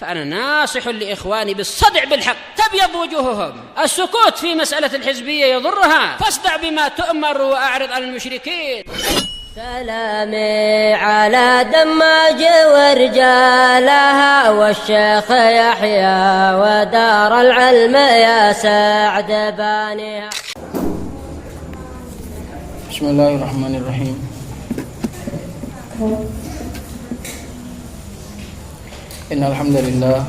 فأنا ناصح لإخواني بالصدع بالحق تبيض وجوههم. السكوت في مسألة الحزبية يضرها، فاصدع بما تؤمر وأعرض عن المشركين. سلامي على دماج ورجالها والشيخ يحيى ودار العلم يا سعد بانيها. بسم الله الرحمن الرحيم. إن الحمد لله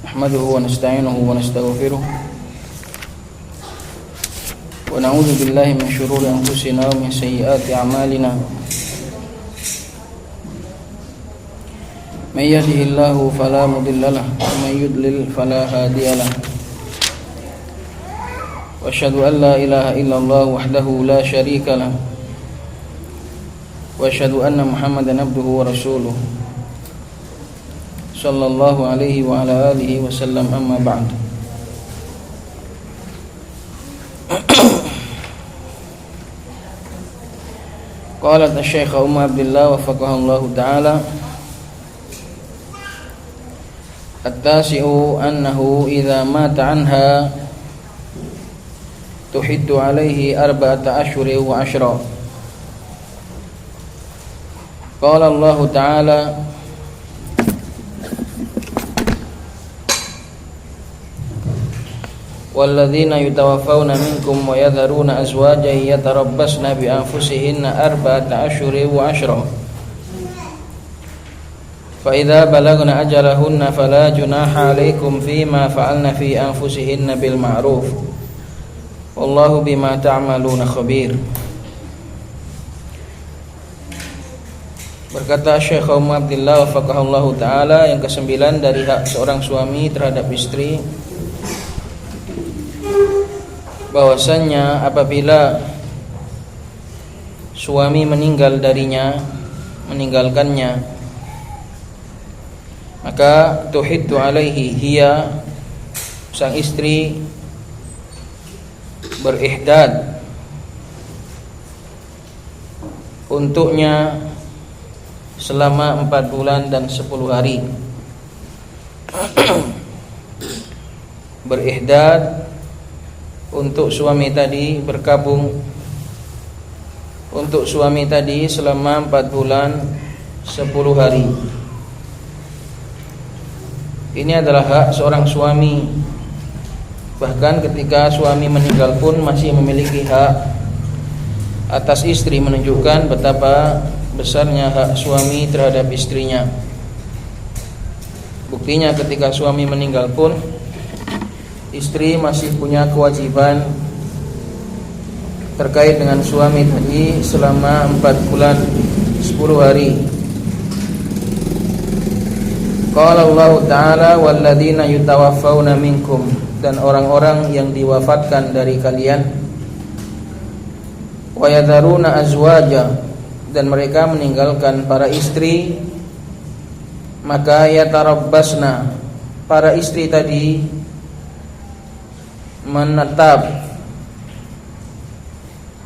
نحمده ونستعينه ونستغفره ونعوذ بالله من شرور أنفسنا ومن سيئات أعمالنا. من يهده الله فلا مضل له ومن يضلل فلا هادي له. وأشهد أن لا إله إلا الله وحده لا شريك له وأشهد أن محمدا عبده ورسوله صلى الله عليه وعلى آله وسلم. أما بعد. قالت الشيخ أم عبد الله وفقها الله تعالى: التاسع أنه إذا مات عنها تحد عليه 4 أشهر و10. قال الله تعالى: والذين يتوفون منكم ويذرون أزواجا يتربصن بأنفسهن 4 أشهر و10 فإذا بلغن أجلهن فلا جناح عليكم فيما فعلن في أنفسهن بالمعروف والله بما تعملون خبير. Berkata Syekh Umar Abdillah wafaqahullahu ta'ala, yang ke-9 dari hak seorang suami terhadap istri, bahwasannya apabila suami meninggalkannya, maka tuhiddu alaihi, hiya sang istri berihdad untuknya selama 4 bulan dan 10 hari. Berihdad untuk suami tadi, berkabung untuk suami tadi selama 4 bulan 10 hari. Ini adalah hak seorang suami. Bahkan ketika suami meninggal pun masih memiliki hak atas istri, menunjukkan betapa besarnya hak suami terhadap istrinya. Buktinya ketika suami meninggal pun istri masih punya kewajiban terkait dengan suami tadi selama 4 bulan 10 hari. Qala Allah Ta'ala: walladzina yutawaffawna minkum, dan orang-orang yang diwafatkan dari kalian, wa yadharuna azwaja, dan mereka meninggalkan para istri, maka yatarabbasna, para istri tadi menetap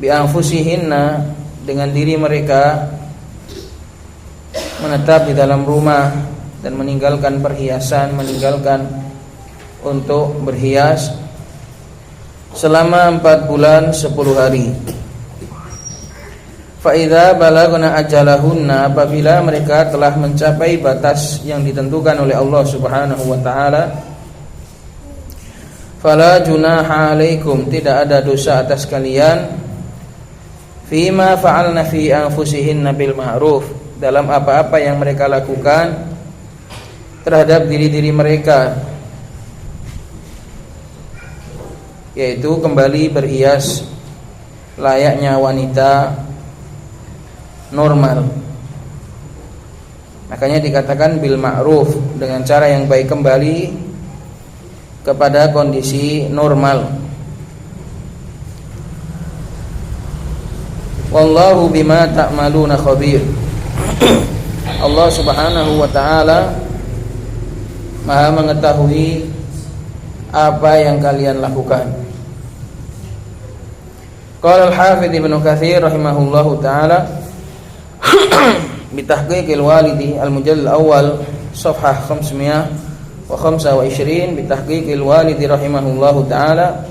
bi anfusihinna, dengan diri mereka menetap di dalam rumah dan meninggalkan perhiasan, meninggalkan untuk berhias selama 4 bulan 10 hari. Fa idza balagna ajalahunna, apabila mereka telah mencapai batas yang ditentukan oleh Allah Subhanahu wa taala, fala junaha alaikum, tidak ada dosa atas kalian, fima fa'alna fi anfusihinna bil ma'ruf, dalam apa-apa yang mereka lakukan terhadap diri-diri mereka, yaitu kembali berhias layaknya wanita normal. Makanya dikatakan bil ma'ruf, dengan cara yang baik, kembali kepada kondisi normal. Wallahu bima ta'maluna khabir. Allah Subhanahu wa ta'ala Maha mengetahui apa yang kalian lakukan. Qala al-Hafidz Ibnu Katsir rahimahullahu taala bitahqiqil walidi al-mujallal awal safhah 525 bitahqiqil walidi rahimahullahu ta'ala.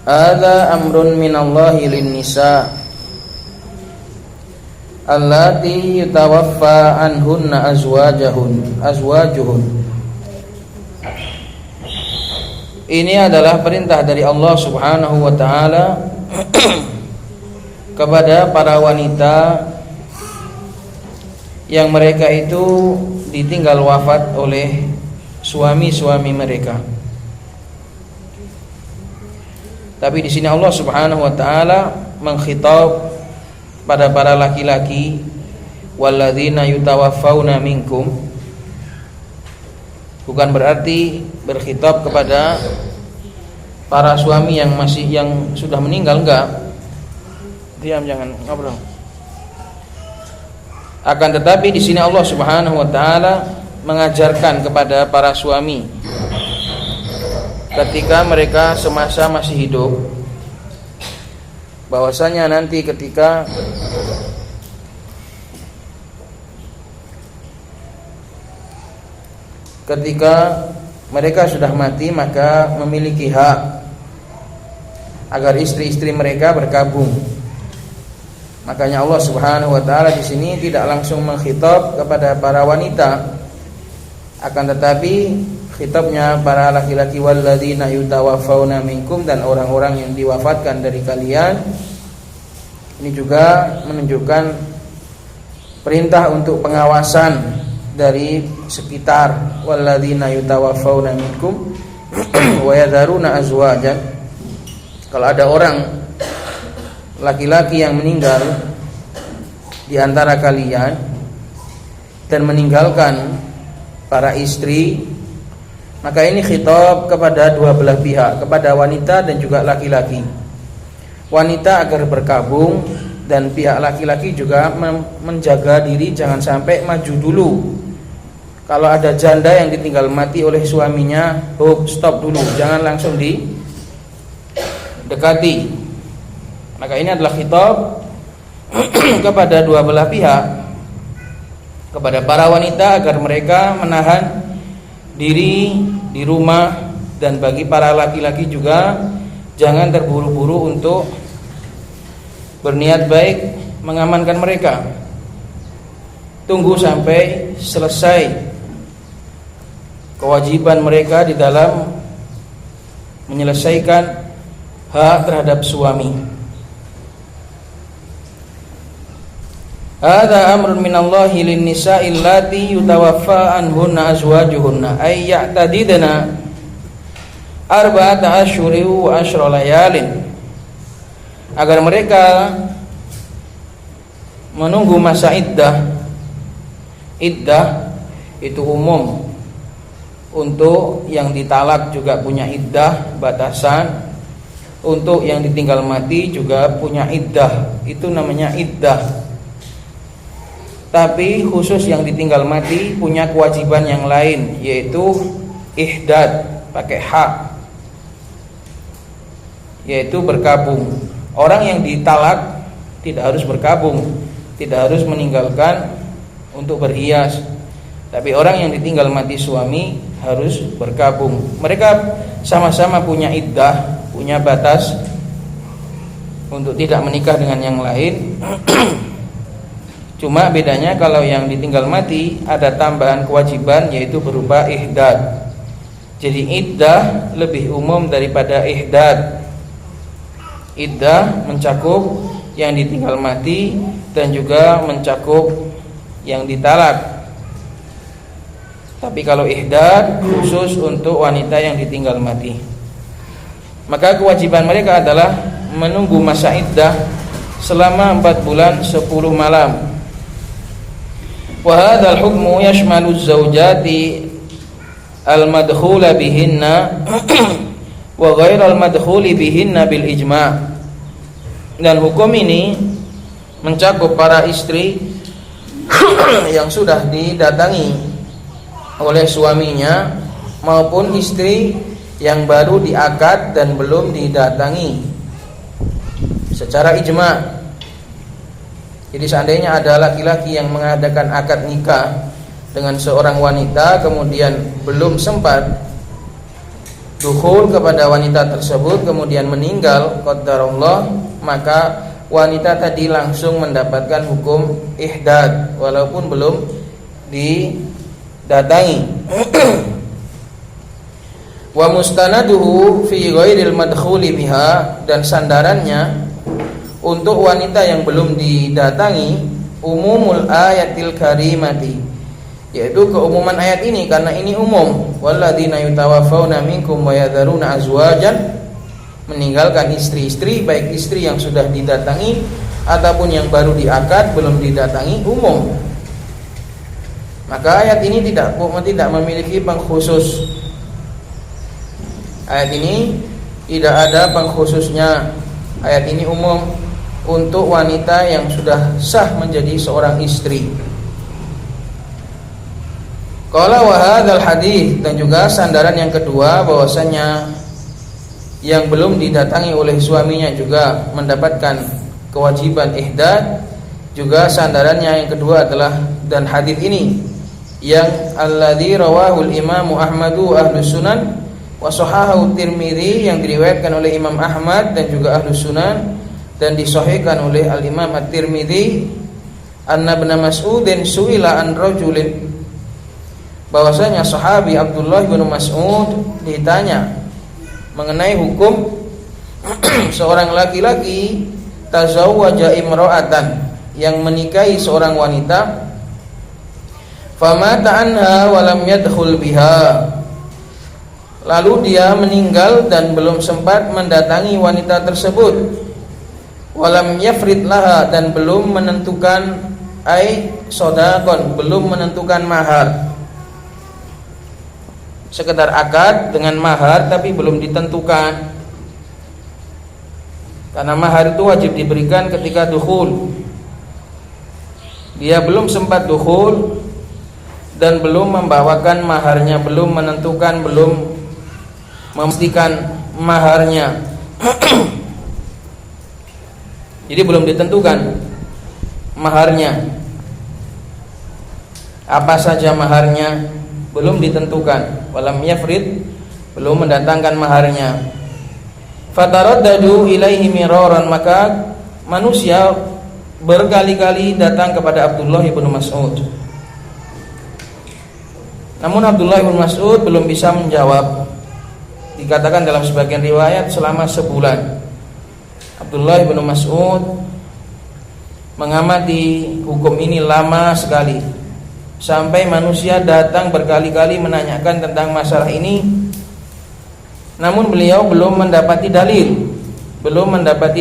Hadza amrun minallahi lin-nisa allati yutawaffa anhunna azwajuhun. Ini adalah perintah dari Allah Subhanahu wa taala kepada para wanita yang mereka itu ditinggal wafat oleh suami-suami mereka. Tapi di sini Allah Subhanahu wa taala mengkhitab pada para laki-laki, walladzina yutawaffawna minkum. Bukan berarti berkhitab kepada para suami yang sudah meninggal, enggak. Diam, jangan ngobrol. Akan tetapi di sini Allah Subhanahu wa taala mengajarkan kepada para suami ketika mereka semasa masih hidup, bahwasanya nanti ketika mereka sudah mati, maka memiliki hak agar istri-istri mereka berkabung. Makanya Allah Subhanahu wa taala di sini tidak langsung mengkhitab kepada para wanita, akan tetapi khitabnya para laki-laki, walladzina yutawaffawna minkum, dan orang-orang yang diwafatkan dari kalian. Ini juga menunjukkan perintah untuk pengawasan dari sekitar, walladzina yutawaffawna minkum wa yadharuna azwajan. Kalau ada orang laki-laki yang meninggal di antara kalian dan meninggalkan para istri, maka ini khitab kepada dua belah pihak, kepada wanita dan juga laki-laki. Wanita agar berkabung, dan pihak laki-laki juga menjaga diri jangan sampai maju dulu. Kalau ada janda yang ditinggal mati oleh suaminya, stop dulu, jangan langsung didekati. Maka ini adalah khitab kepada dua belah pihak, kepada para wanita agar mereka menahan diri di rumah, dan bagi para laki-laki juga jangan terburu-buru untuk berniat baik mengamankan mereka. Tunggu sampai selesai kewajiban mereka di dalam menyelesaikan hak terhadap suami. Hadza amrun minallahi lin-nisa'i allati yutawaffa anhunna azwajuhunna ay ya'tadidna arba'ata asyhuri wa asyra layalin, agar mereka menunggu masa iddah. Iddah itu umum, untuk yang ditalak juga punya iddah batasan, untuk yang ditinggal mati juga punya iddah, itu namanya iddah. Tapi khusus yang ditinggal mati punya kewajiban yang lain, yaitu ihdad, pakai hak, yaitu berkabung. Orang yang ditalak tidak harus berkabung, tidak harus meninggalkan untuk berhias. Tapi orang yang ditinggal mati suami harus berkabung. Mereka sama-sama punya iddah, punya batas untuk tidak menikah dengan yang lain. Cuma bedanya kalau yang ditinggal mati ada tambahan kewajiban, yaitu berupa ihdad. Jadi iddah lebih umum daripada ihdad. Iddah mencakup yang ditinggal mati dan juga mencakup yang ditalak. Tapi kalau ihdad khusus untuk wanita yang ditinggal mati. Maka kewajiban mereka adalah menunggu masa iddah selama 4 bulan 10 malam. Wa hadzal hukmu yashmalu az-zawjati al-madkhula bihinna wa ghairal madkhuli bihinna bil ijma'. Dan hukum ini mencakup para istri yang sudah didatangi oleh suaminya maupun istri yang baru diakad dan belum didatangi secara ijma'. Jadi seandainya ada laki-laki yang mengadakan akad nikah dengan seorang wanita, kemudian belum sempat dukhul kepada wanita tersebut, kemudian meninggal qadarullah, maka wanita tadi langsung mendapatkan hukum ihdad walaupun belum didatangi. Wa mustanaduhu fi ghairil madkhuli biha, dan sandarannya untuk wanita yang belum didatangi umumul ayatil karimati, yaitu keumuman ayat ini, karena ini umum. Walladzina yutawaffawna minkum wa yadharuna azwajan, meninggalkan istri-istri, baik istri yang sudah didatangi ataupun yang baru diakad belum didatangi, umum. Maka ayat ini tidak memiliki pengkhusus. Ayat ini tidak ada pengkhususnya. Ayat ini umum untuk wanita yang sudah sah menjadi seorang istri. Qala wa hadzal hadits, dan juga sandaran yang kedua bahwasanya yang belum didatangi oleh suaminya juga mendapatkan kewajiban ihdad. Juga sandarannya yang kedua adalah, dan hadis ini yang alladzi rawahul Imam Ahmadu ahlus sunan wa sahahahu Tirmidzi, yang diriwayatkan oleh Imam Ahmad dan juga ahlus sunan dan disahihkan oleh al-Imam At-Tirmidzi, anna Ibnu Mas'udin su'ila an rajulin, bahwasanya sahabi Abdullah bin Mas'ud ditanya mengenai hukum seorang laki-laki tazawwaja imra'atan, yang menikahi seorang wanita, famata anha wa lam yadkhul biha, lalu dia meninggal dan belum sempat mendatangi wanita tersebut, walam yafrid laha, dan belum menentukan sodakon, belum menentukan mahar, sekedar akad dengan mahar tapi belum ditentukan, karena mahar itu wajib diberikan ketika dukhul. Dia belum sempat dukhul dan belum membawakan maharnya, belum menentukan, belum memastikan maharnya. Jadi belum ditentukan maharnya, apa saja maharnya belum ditentukan. Walam yafrid, belum mendatangkan maharnya. Fataraddadu ilaihi miraran, maka manusia berkali-kali datang kepada Abdullah bin Mas'ud. Namun Abdullah bin Mas'ud belum bisa menjawab. Dikatakan dalam sebagian riwayat selama sebulan. Abdullah bin Mas'ud mengamati hukum ini lama sekali, sampai manusia datang berkali-kali menanyakan tentang masalah ini. Namun beliau belum mendapati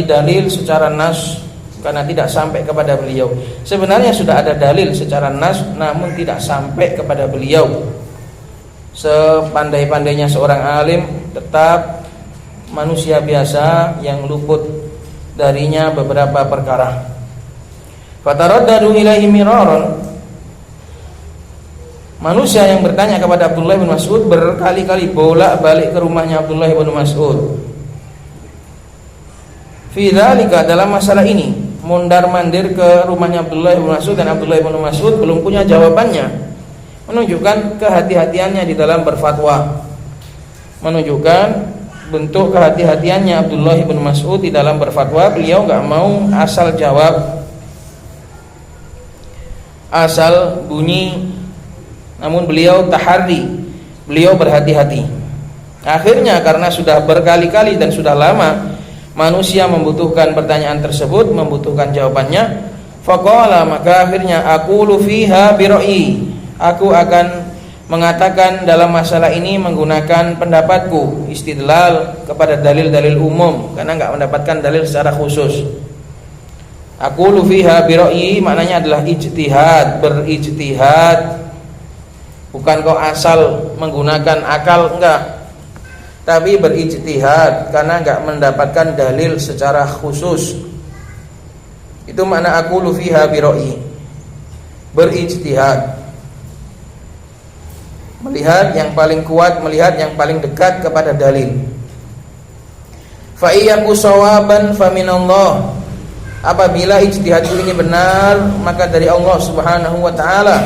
dalil secara nas, karena tidak sampai kepada beliau. Sebenarnya sudah ada dalil secara nas, namun tidak sampai kepada beliau. Sepandai-pandainya seorang alim, tetap manusia biasa yang luput darinya beberapa perkara. Fataraddadu ilaihi miraran, manusia yang bertanya kepada Abdullah bin Mas'ud berkali-kali bolak-balik ke rumahnya Abdullah bin Mas'ud. Fi dzalika, dalam masalah ini, mondar-mandir ke rumahnya Abdullah bin Mas'ud, dan Abdullah bin Mas'ud belum punya jawabannya, menunjukkan kehati-hatiannya di dalam berfatwa, menunjukkan bentuk kehati-hatiannya Abdullah bin Mas'ud di dalam berfatwa. Beliau enggak mau asal jawab, asal bunyi, namun beliau tahari, beliau berhati-hati. Akhirnya karena sudah berkali-kali dan sudah lama manusia membutuhkan pertanyaan tersebut, membutuhkan jawabannya, faqala, maka akhirnya aqulu fiha bi ra'yi, aku akan mengatakan dalam masalah ini menggunakan pendapatku, istidlal kepada dalil-dalil umum, karena enggak mendapatkan dalil secara khusus. Aqulu fiha bi ra'yi maknanya adalah ijtihad, berijtihad. Bukan kok asal menggunakan akal, enggak, tapi berijtihad karena enggak mendapatkan dalil secara khusus. Itu makna aqulu fiha bi ra'yi, berijtihad, melihat yang paling kuat, melihat yang paling dekat kepada dalil. Fa iyyaku shawaban fa minallah, Apabila ijtihadku ini benar, maka dari Allah Subhanahu wa taala.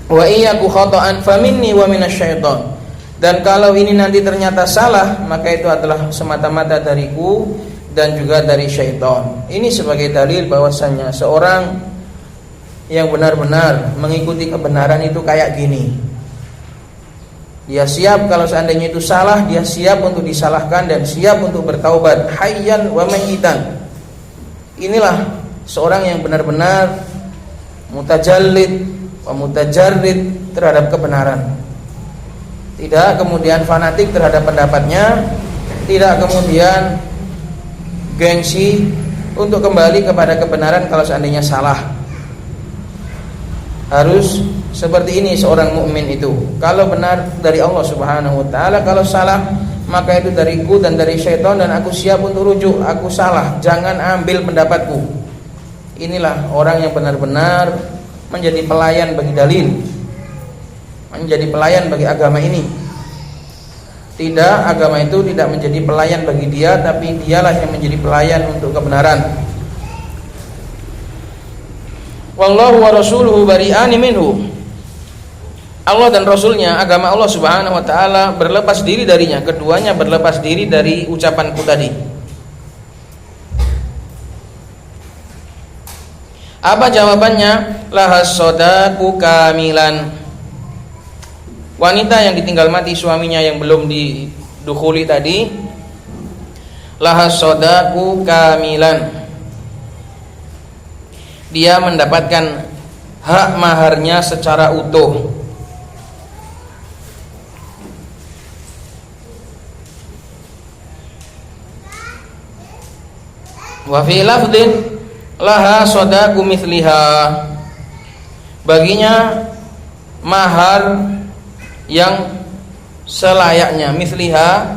Wa iyyaku khata'an faminni wa minasyaiton. Dan kalau ini nanti ternyata salah, maka itu adalah semata-mata dariku dan juga dari syaitan. Ini sebagai dalil bahwasannya seorang yang benar-benar mengikuti kebenaran itu kayak gini. Dia siap kalau seandainya itu salah, dia siap untuk disalahkan dan siap untuk bertaubat hayyan wa mayyitan. Inilah seorang yang benar-benar mutajallid wa mutajarrid terhadap kebenaran. Tidak kemudian fanatik terhadap pendapatnya, tidak kemudian gengsi untuk kembali kepada kebenaran kalau seandainya salah. Harus seperti ini seorang mukmin itu. Kalau benar dari Allah Subhanahu wa taala, kalau salah maka itu dariku dan dari syaitan dan aku siap untuk rujuk. Aku salah, jangan ambil pendapatku. Inilah orang yang benar-benar menjadi pelayan bagi dalil, menjadi pelayan bagi agama ini. Tidak, agama itu tidak menjadi pelayan bagi dia, tapi dialah yang menjadi pelayan untuk kebenaran. Wallahu wa rasuluhu bari'ani minhu. Allah dan Rasulnya, agama Allah Subhanahu wa ta'ala berlepas diri darinya. Keduanya berlepas diri dari ucapanku tadi. Apa jawabannya? Lahas sodaku kamilan. Wanita yang ditinggal mati suaminya yang belum didukhuli tadi, lahas sodaku kamilan. Dia mendapatkan hak maharnya secara utuh. Wa fi lafdhin laha sodaku mithliha. Baginya mahar yang selayaknya, mithliha,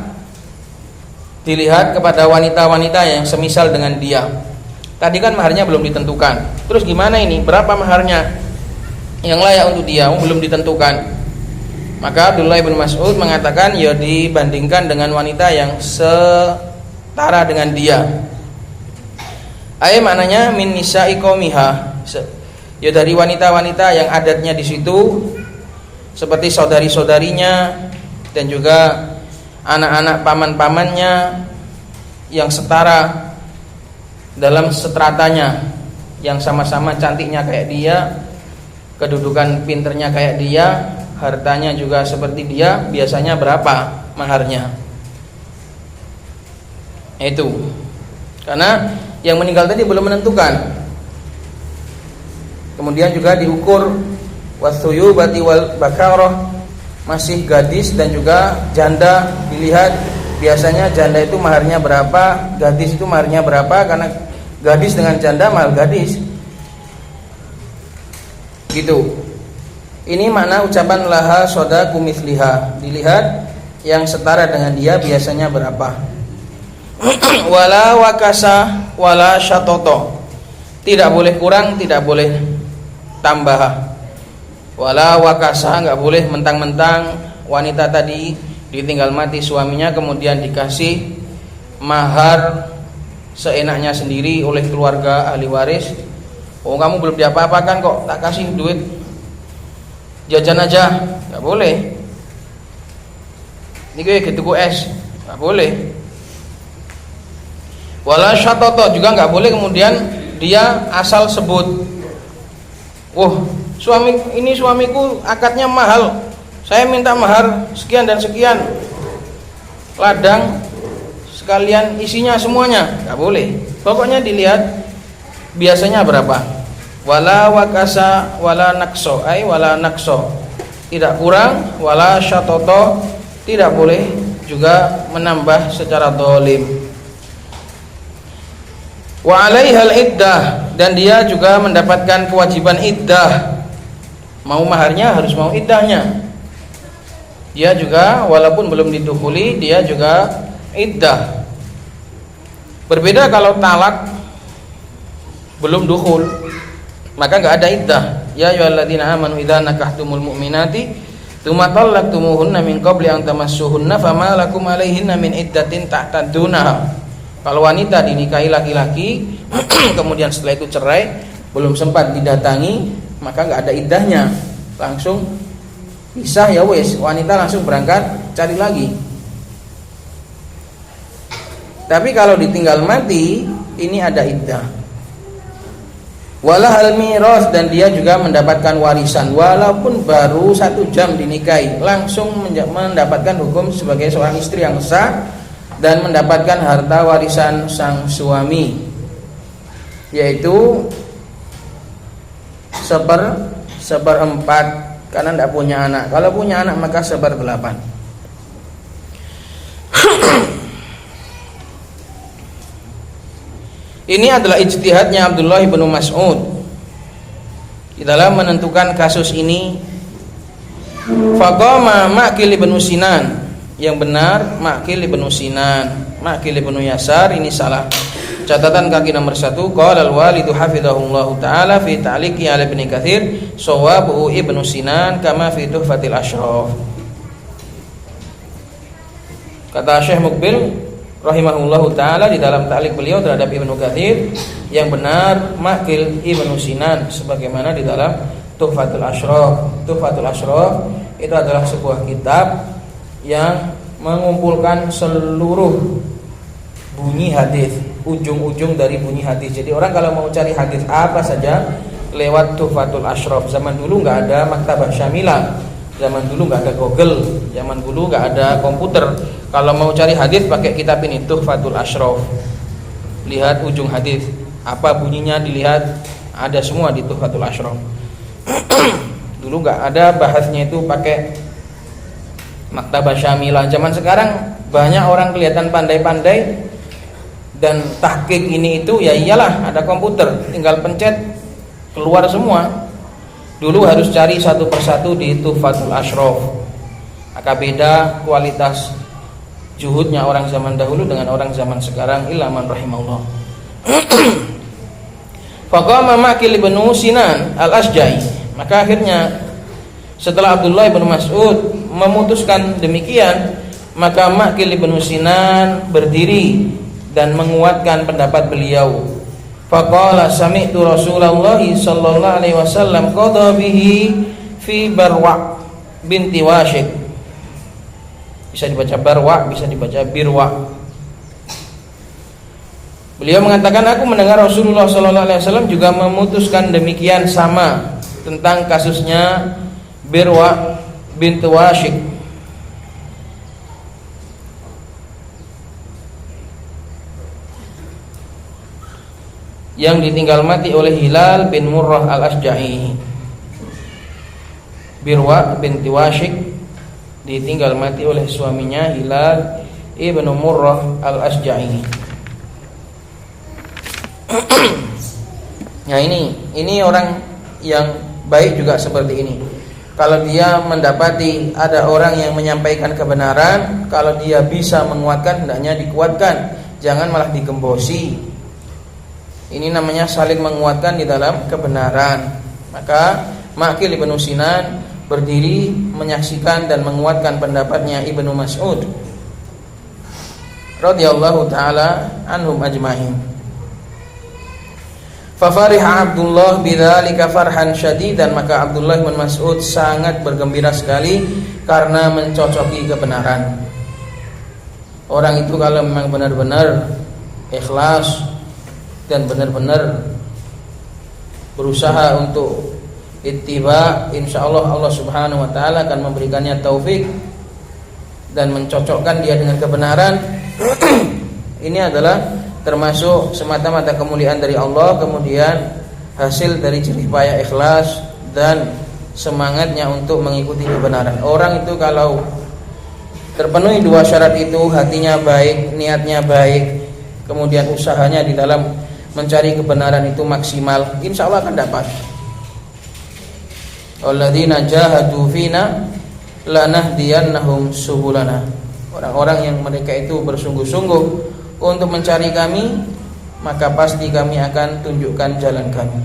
dilihat kepada wanita-wanita yang semisal dengan dia. Tadi kan maharnya belum ditentukan. Terus gimana ini? Berapa maharnya yang layak untuk dia? Belum ditentukan. Maka Abdullah bin Mas'ud mengatakan, ya dibandingkan dengan wanita yang setara dengan dia. Maknanya min nisa'i qaumiha. Ya dari wanita-wanita yang adatnya di situ, seperti saudari-saudarinya dan juga anak-anak paman-pamannya yang setara dalam stratanya, yang sama-sama cantiknya kayak dia, kedudukan pinternya kayak dia, hartanya juga seperti dia. Biasanya berapa maharnya? Itu karena yang meninggal tadi belum menentukan. Kemudian juga diukur wasuyubati wal bakarah, masih gadis dan juga janda, dilihat biasanya janda itu maharnya berapa, gadis itu maharnya berapa, karena gadis dengan janda mahal gadis. Gitu. Ini makna ucapan laha sodaku mithliha. Dilihat yang setara dengan dia biasanya berapa. Wala wakasa wala syatoto. Tidak boleh kurang, tidak boleh tambah. Wala wakasa, enggak boleh mentang-mentang wanita tadi ditinggal mati suaminya kemudian dikasih mahar seenaknya sendiri oleh keluarga ahli waris. Oh, kamu belum diapa-apakan kok, tak kasih duit jajan aja. Enggak boleh. Ini kayak tuku es, enggak boleh. Wala syatoto, juga enggak boleh kemudian dia asal sebut, wah, suamiku akadnya mahal, saya minta mahar sekian dan sekian, ladang sekalian isinya semuanya. Gak boleh. Pokoknya dilihat biasanya berapa. Wala wakasa wala nakso, wala nakso, tidak kurang, wala syatoto, tidak boleh juga menambah secara dolim. Wa alaihal iddah, dan dia juga mendapatkan kewajiban iddah. Mau maharnya harus mau iddahnya. Dia juga walaupun belum didukhuli, dia juga iddah. Berbeda kalau talak belum dukhul, maka enggak ada iddah. Ya ayyuhalladzina amanu idza nakahtumul mu'minati Tsumma talaqtumuhunna min qabli an tamassuhunna fama lakum alaihinna min iddatin ta'tadunaha. Kalau wanita dinikahi laki-laki kemudian setelah itu cerai, belum sempat didatangi, maka enggak ada iddahnya. Langsung pisah ya wes, wanita langsung berangkat cari lagi. Tapi kalau ditinggal mati, ini ada iddah. Walahal miras, dan dia juga mendapatkan warisan walaupun baru 1 jam dinikahi, langsung mendapatkan hukum sebagai seorang istri yang sah dan mendapatkan harta warisan sang suami, yaitu seperempat karena tidak punya anak. Kalau punya anak maka 1/8. Ini adalah ijtihadnya Abdullah bin Mas'ud di dalam menentukan kasus ini. Faqama Ma'qil bin Sinan, yang benar Ma'qil bin Sinan. Ma'qil bin Yasar ini salah. Catatan kaki nomor 1, qala al-walidu hafizahullahu taala fi ta'liqi ala Ibnu Katsir sawabu Ibnu Sinan kama fi Tuhfatil Ashraf. Kata Syekh Muqbil rahimahullahu taala di dalam ta'liq beliau terhadap Ibnu Katsir, yang benar Ma'qil Ibnu Sinan sebagaimana di dalam Tuhfatul Ashraf. Tuhfatul Ashraf itu adalah sebuah kitab yang mengumpulkan seluruh bunyi hadis, ujung-ujung dari bunyi hadis. Jadi orang kalau mau cari hadis apa saja lewat Tuhfatul Ashraf. Zaman dulu enggak ada maktabah syamilah, zaman dulu enggak ada Google, zaman dulu enggak ada komputer. Kalau mau cari hadis pakai kitab ini, Tuhfatul Ashraf. Lihat ujung hadis, apa bunyinya dilihat, ada semua di Tuhfatul Ashraf. Dulu enggak ada bahasnya itu pakai maktabah syamilah. Zaman sekarang banyak orang kelihatan pandai-pandai dan tahqiq ini itu, ya iyalah ada komputer, tinggal pencet keluar semua. Dulu harus cari satu persatu di Tuhfatul Ashraf. Maka beda kualitas juhudnya orang zaman dahulu dengan orang zaman sekarang, illa man rahimahullah. Faqama Ma'qil bin Sinan al-Asja'i, maka akhirnya setelah Abdullah bin Mas'ud memutuskan demikian, maka Ma'qil bin Sinan berdiri dan menguatkan pendapat beliau. Faqala sami'tu Rasulullah sallallahu alaihi wasallam qada bihi fi Barwa binti Washiq. Bisa dibaca Barwa, bisa dibaca Birwa. Beliau mengatakan, aku mendengar Rasulullah sallallahu alaihi wasallam juga memutuskan demikian sama tentang kasusnya Birwa binti Washiq. Yang ditinggal mati oleh Hilal bin Murrah al-Asja'i. Birwa binti Washiq ditinggal mati oleh suaminya Hilal ibn Murrah al-Asja'i. Nah ini orang yang baik juga seperti ini. Kalau dia mendapati ada orang yang menyampaikan kebenaran, kalau dia bisa menguatkan, hendaknya dikuatkan, jangan malah digembosi. Ini namanya saling menguatkan di dalam kebenaran. Maka Ma'qil bin Sinan berdiri menyaksikan dan menguatkan pendapatnya Ibnu Mas'ud radhiyallahu taala anhum ajma'in. Fa fariha Abdullah bidzalika farhan syadidan, maka Abdullah bin Mas'ud sangat bergembira sekali karena mencocoki kebenaran. Orang itu kalau memang benar-benar ikhlas dan benar-benar berusaha untuk ittiba, insyaallah Allah Subhanahu wa taala akan memberikannya taufik dan mencocokkan dia dengan kebenaran. Ini adalah termasuk semata-mata kemuliaan dari Allah, kemudian hasil dari jerih payah ikhlas dan semangatnya untuk mengikuti kebenaran. Orang itu kalau terpenuhi 2 syarat itu, hatinya baik, niatnya baik, kemudian usahanya di dalam mencari kebenaran itu maksimal, insyaallah akan dapat. Alladzina jahadu fina lanahdiyannahum subulana. Orang-orang yang mereka itu bersungguh-sungguh untuk mencari kami, maka pasti kami akan tunjukkan jalan kami.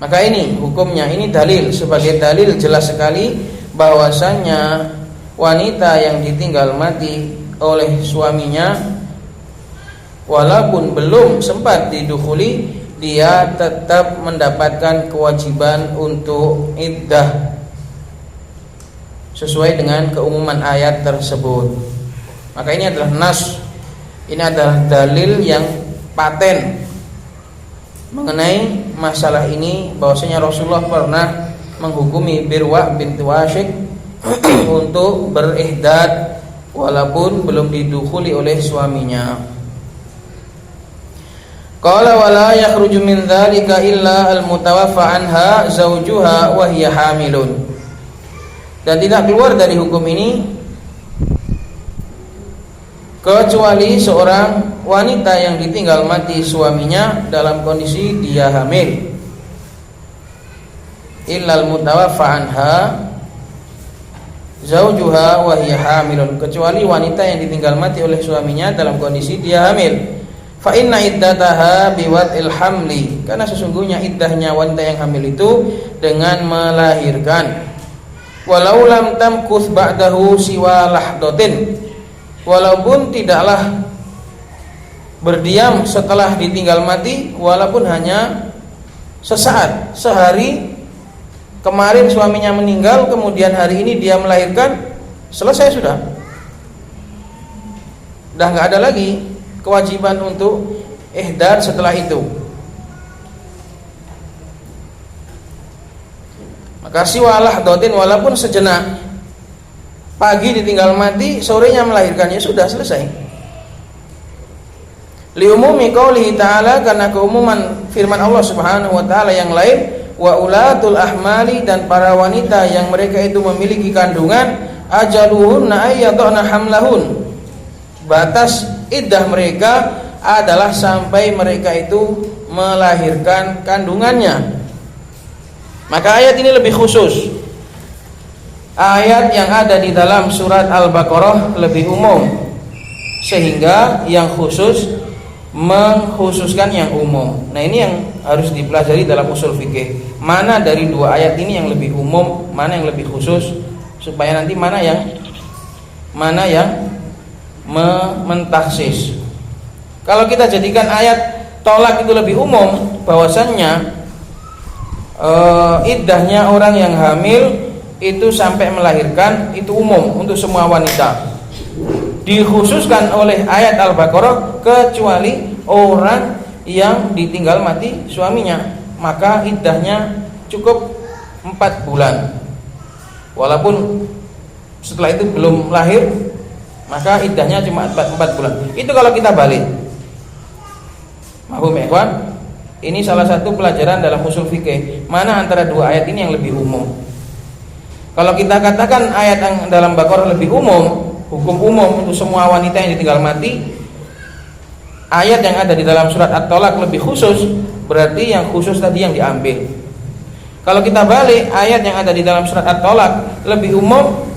Maka ini hukumnya, ini dalil, sebagai dalil jelas sekali bahwasannya wanita yang ditinggal mati oleh suaminya walaupun belum sempat didukhuli, dia tetap mendapatkan kewajiban untuk iddah sesuai dengan keumuman ayat tersebut. Maka ini adalah nas, ini adalah dalil yang paten mengenai masalah ini, bahwasanya Rasulullah pernah menghukumi Birwa binti Wasyik untuk berihdad walaupun belum didukhuli oleh suaminya. Qala wala yakhruju min dzalika illa al-mutawaffa anha zawjuha wa hiya hamilun. Dan tidak keluar dari hukum ini kecuali seorang wanita yang ditinggal mati suaminya dalam kondisi dia hamil. Illal mutawaffa anha zaujuha wa hiya hamilun, kecuali wanita yang ditinggal mati oleh suaminya dalam kondisi dia hamil. Fa inna iddataha biwad'il hamli, karena sesungguhnya iddahnya wanita yang hamil itu dengan melahirkan. Walau lam tamkuth ba'dahu siwa lahdatin, walaupun tidaklah berdiam setelah ditinggal mati, walaupun hanya sesaat, sehari. Kemarin suaminya meninggal, kemudian hari ini dia melahirkan, selesai sudah. Dah nggak ada lagi kewajiban untuk ihdad setelah itu. Maka siwalah dotin, walaupun sejenak, pagi ditinggal mati, sorenya melahirkannya, sudah selesai. Li umumi qaulihi ta'ala, karena keumuman firman Allah Subhanahu wa taala yang lain, wa ulatul ahmali, dan para wanita yang mereka itu memiliki kandungan, ajaluhunna ayyadna hamlahun, batas iddah mereka adalah sampai mereka itu melahirkan kandungannya. Maka ayat ini lebih khusus. Ayat yang ada di dalam surat Al-Baqarah lebih umum, sehingga yang khusus mengkhususkan yang umum. Nah, ini yang harus dipelajari dalam usul fikih. Mana dari dua ayat ini yang lebih umum, mana yang lebih khusus, supaya nanti mana yang mentaksis. Kalau kita jadikan ayat tolak itu lebih umum, bahwasannya iddahnya orang yang hamil itu sampai melahirkan, itu umum untuk semua wanita. Dikhususkan oleh ayat Al-Baqarah kecuali orang yang ditinggal mati suaminya, maka iddahnya cukup 4 bulan. Walaupun setelah itu belum lahir, maka iddahnya cuma 4 bulan. Itu kalau kita balik. Mahfum ya ikhwan? Ini salah satu pelajaran dalam usul fikih. Mana antara dua ayat ini yang lebih umum? Kalau kita katakan ayat yang dalam Baqarah lebih umum, hukum umum untuk semua wanita yang ditinggal mati, ayat yang ada di dalam surat At-Tolak lebih khusus, berarti yang khusus tadi yang diambil. Kalau kita balik, ayat yang ada di dalam surat At-Tolak lebih umum,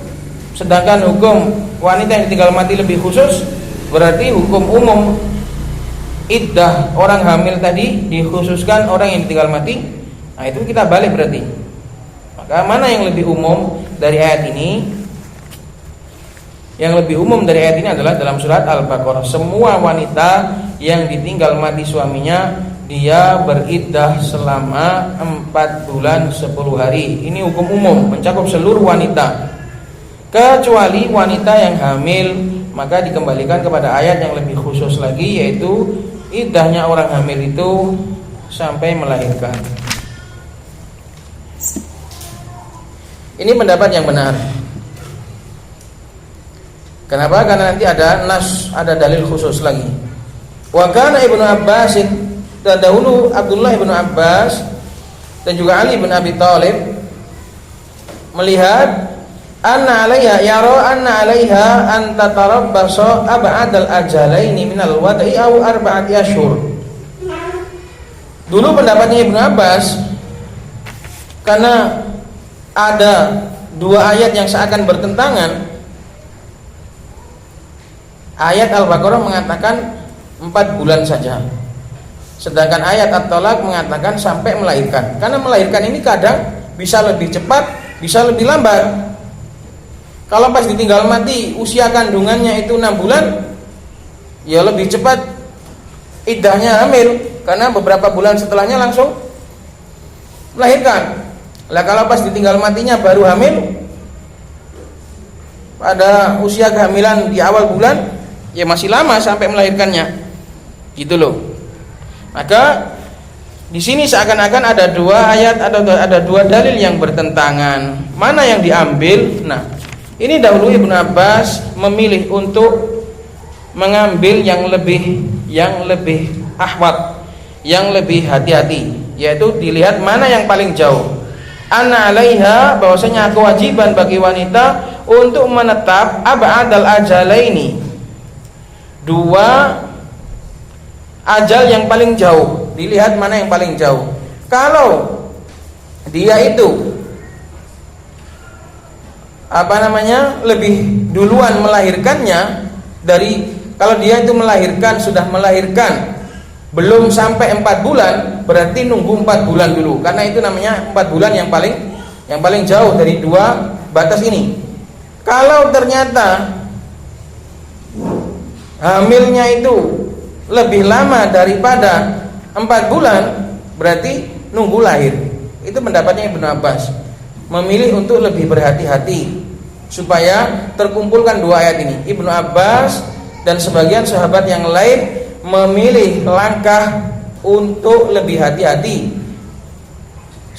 sedangkan hukum wanita yang ditinggal mati lebih khusus, berarti hukum umum iddah orang hamil tadi dikhususkan orang yang ditinggal mati. Nah, itu kita balik berarti. Maka mana yang lebih umum dari ayat ini? Yang lebih umum dari ayat ini adalah dalam surat Al-Baqarah. Semua wanita yang ditinggal mati suaminya, dia beriddah selama 4 bulan 10 hari. Ini hukum umum, mencakup seluruh wanita. Kecuali wanita yang hamil, maka dikembalikan kepada ayat yang lebih khusus lagi, yaitu iddahnya orang hamil itu sampai melahirkan. Ini pendapat yang benar. Kenapa? Karena nanti ada nas, ada dalil khusus lagi. Wa kana Ibnu Abbas, dan dahulu Abdullah Ibnu Abbas dan juga Ali bin Abi Thalib melihat anna 'alaiha an tatarabbasa ab'adal ajalaini minal wada'i aw 4 asyhur. Dulu pendapatnya Ibnu Abbas, karena ada dua ayat yang seakan bertentangan. Ayat Al-Baqarah mengatakan 4 bulan saja, Sedangkan ayat At-Thalaq mengatakan sampai melahirkan. Karena melahirkan ini kadang bisa lebih cepat, bisa lebih lambat. Kalau pas ditinggal mati usia kandungannya itu 6 bulan, ya lebih cepat iddahnya hamil, karena beberapa bulan setelahnya langsung melahirkan. Lah kalau pas ditinggal matinya baru hamil, pada usia kehamilan di awal bulan, ya masih lama sampai melahirkannya. Gitu loh. Maka di sini seakan-akan ada dua ayat atau ada dua dalil yang bertentangan. Mana yang diambil? Nah, ini dahulu Ibnu Abbas memilih untuk mengambil yang lebih ahwat, yang lebih hati-hati, yaitu dilihat mana yang paling jauh. Anna 'alaiha, bahwasanya kewajiban bagi wanita untuk menetap ab'adal ajalaini, dua ajal yang paling jauh. Dilihat mana yang paling jauh. Kalau dia itu lebih duluan melahirkannya dari, kalau dia itu sudah melahirkan belum sampai 4 bulan, berarti nunggu 4 bulan dulu, karena itu namanya 4 bulan yang paling jauh dari dua batas ini. Kalau ternyata hamilnya itu lebih lama daripada 4 bulan, berarti nunggu lahir. Itu pendapatnya Ibnu Abbas, memilih untuk lebih berhati-hati supaya terkumpulkan dua ayat ini. Ibnu Abbas dan sebagian sahabat yang lain memilih langkah untuk lebih hati-hati.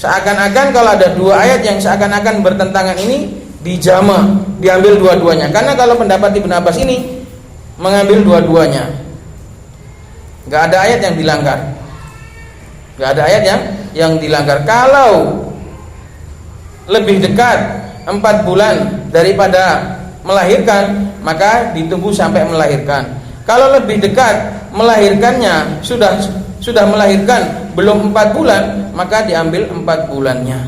Seakan-akan kalau ada dua ayat yang seakan-akan bertentangan ini dijama, diambil dua-duanya. Karena kalau pendapat Ibnu Abbas ini mengambil dua-duanya, nggak ada ayat yang dilanggar, nggak ada ayat yang dilanggar. Kalau lebih dekat 4 bulan daripada melahirkan, maka ditunggu sampai melahirkan. Kalau lebih dekat melahirkannya sudah melahirkan belum 4 bulan, maka diambil 4 bulannya.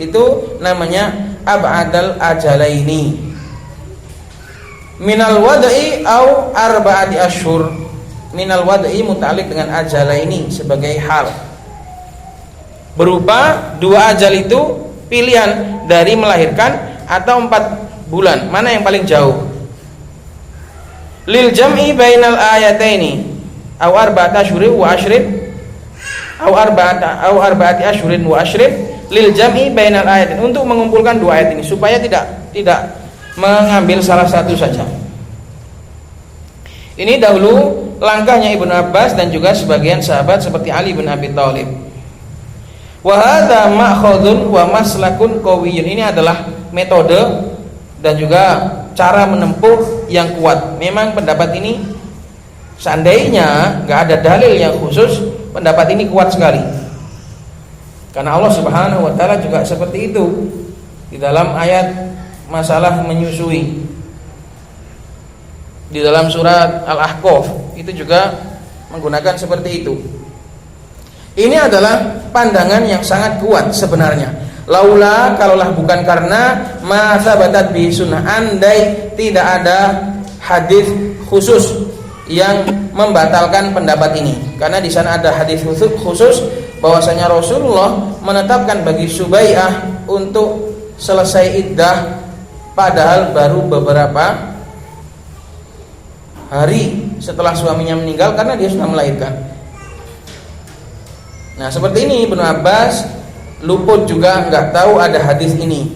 Itu namanya ab'adal ajalaini. Minal wad'i au arba'ati asyhur. Minal wad'i muta'alliq dengan ajalaini sebagai hal, berupa dua ajal itu pilihan dari melahirkan atau 4 bulan, mana yang paling jauh. Lil jam'i bainal ayataini aw arba'ati asyhurin wa asyrin aw arba'ati asyhurin wa asyrin. Lil jam'i bainal ayatin, untuk mengumpulkan dua ayat ini supaya tidak mengambil salah satu saja. Ini dahulu langkahnya Ibnu Abbas dan juga sebagian sahabat seperti Ali bin Abi Thalib. Wa hadza ma'khadun wa maslakun qawiyyun. Ini adalah metode dan juga cara menempuh yang kuat. Memang pendapat ini seandainya nggak ada dalil yang khusus, pendapat ini kuat sekali. Karena Allah Subhanahu wa taala juga seperti itu di dalam ayat masalah menyusui. Di dalam surat Al-Ahqaf itu juga menggunakan seperti itu. Ini adalah pandangan yang sangat kuat sebenarnya. Laula, kalaulah bukan karena ma sabatat bi sunnah, andai tidak ada hadis khusus yang membatalkan pendapat ini. Karena di sana ada hadis khusus bahwasanya Rasulullah menetapkan bagi Subai'ah untuk selesai iddah padahal baru beberapa hari setelah suaminya meninggal, karena dia sudah melahirkan. Nah, seperti ini Ibnu Abbas luput juga, nggak tahu ada hadis ini,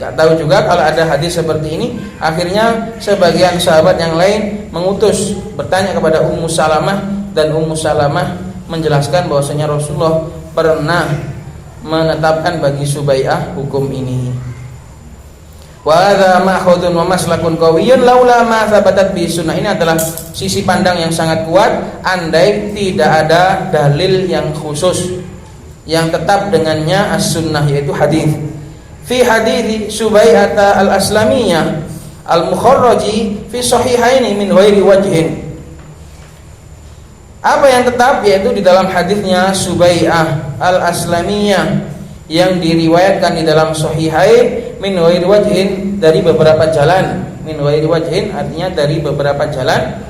nggak tahu juga kalau ada hadis seperti ini. Akhirnya sebagian sahabat yang lain mengutus bertanya kepada Ummu Salamah, dan Ummu Salamah menjelaskan bahwasanya Rasulullah pernah menetapkan bagi Subai'ah hukum ini. Wa hadza ma'khudun wa maslakun qawiyyun laula ma thabatat bi sunnah. Ini adalah sisi pandang yang sangat kuat andai tidak ada dalil yang khusus yang tetap dengannya as-sunnah, yaitu hadis. Fi hadits Subai'ah al-Aslamiyah al-mukharraji fi sahihaini min ghairi wajhin. Apa yang tetap, yaitu di dalam hadisnya Subai'ah al-Aslamiyah yang diriwayatkan di dalam sahihain min ghairi wajhin, dari beberapa jalan. Min ghairi wajhin artinya dari beberapa jalan.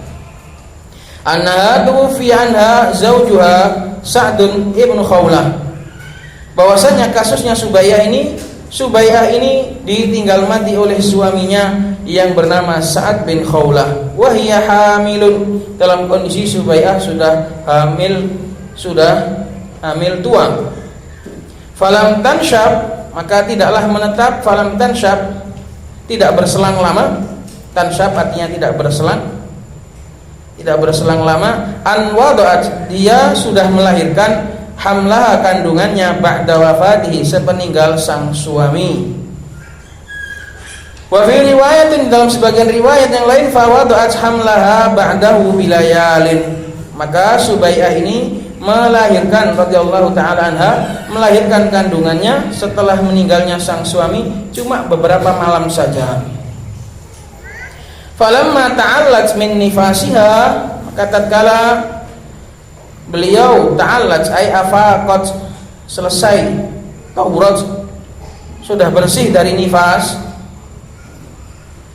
annaha tuwfi anha zaujuha Sa'dun ibnu Khawlah, bahwasanya kasusnya Subai'ah ini ditinggal mati oleh suaminya yang bernama Sa'ad bin Khawlah. Wahia hamilun, dalam kondisi Subai'ah sudah hamil tua. Falam tanshab, maka tidaklah menetap. Falam tanshab, tidak berselang lama. Tanshab artinya tidak berselang lama. An wada'at, dia sudah melahirkan hamlaha, kandungannya, ba'da wafatihi, sepeninggal sang suami. Wa fi riwayatin, dalam sebagian riwayat yang lain, fa wada'at hamlaha ba'dahu bilayalin, maka Subai'ah ini melahirkan radhiyallahu taala anha, melahirkan kandungannya setelah meninggalnya sang suami cuma beberapa malam saja. Falamma ta'allat min nifasiha, maka tatkala beliau ta'allat ay afaqat, selesai, tahurat, sudah bersih dari nifas.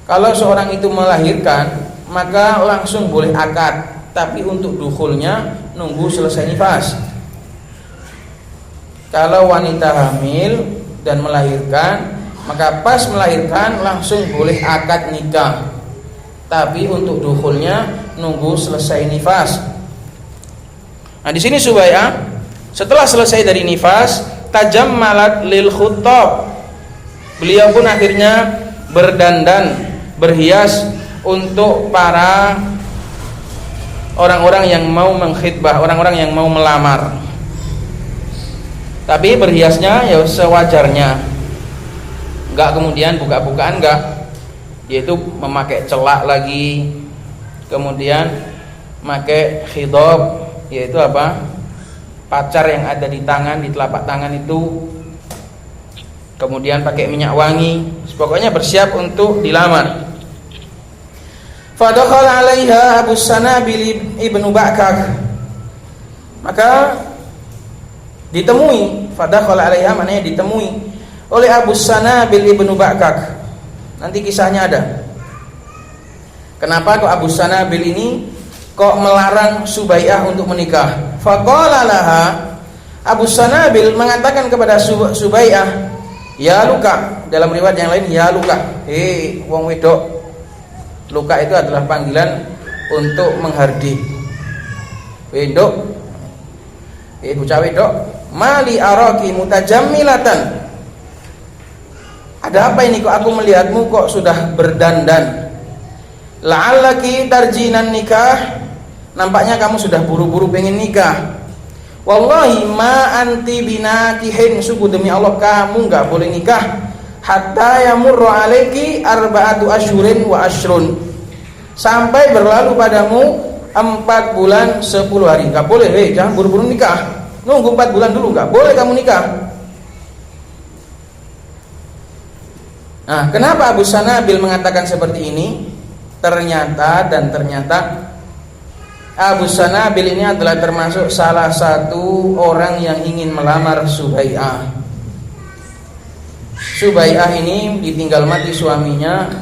Kalau seorang itu melahirkan maka langsung boleh akad, tapi untuk dukhulnya nunggu selesai nifas. Kalau wanita hamil dan melahirkan, maka pas melahirkan langsung boleh akad nikah, tapi untuk dukhulnya nunggu selesai nifas. Nah, di sini Subai'ah setelah selesai dari nifas, tajammalat lil khuttab, beliau pun akhirnya berdandan, berhias untuk para orang-orang yang mau mengkhitbah, orang-orang yang mau melamar. Tapi berhiasnya ya sewajarnya, enggak kemudian buka-bukaan, enggak, yaitu memakai celak lagi, kemudian memakai khidab, yaitu apa, pacar yang ada di tangan, di telapak tangan itu, kemudian pakai minyak wangi, pokoknya bersiap untuk dilamar. Fadakhala 'alaiha Abu Sanabil ibnu Ba'kak, maka ditemui, fadakhala 'alaiha maknanya ditemui oleh Abu Sanabil ibnu Ba'kak. Nanti kisahnya ada. Kenapa kok Abu Sanabil ini kok melarang Subai'ah untuk menikah? Faqala laha, Abu Sanabil mengatakan kepada Subai'ah, ya luka, dalam riwayat yang lain ya luka, wong wedok. Luka itu adalah panggilan untuk menghardik. Wedok, bocah wedok, mali araki mutajammilatan, ada apa ini kok aku melihatmu kok sudah berdandan? La'allaki tarjinan nikah, nampaknya kamu sudah buru-buru pengen nikah. Wallahi ma anti binakihin, sungguh demi Allah kamu enggak boleh nikah hatta yamurru alaiki arba'atu asyhurin wa ashrun, sampai berlalu padamu 4 bulan 10 hari. Enggak boleh, jangan buru-buru nikah, nunggu 4 bulan dulu, enggak boleh kamu nikah. Nah, kenapa Abu Sanabil mengatakan seperti ini? Ternyata Abu Sanabil ini adalah termasuk salah satu orang yang ingin melamar Subai'ah. Subai'ah ini ditinggal mati suaminya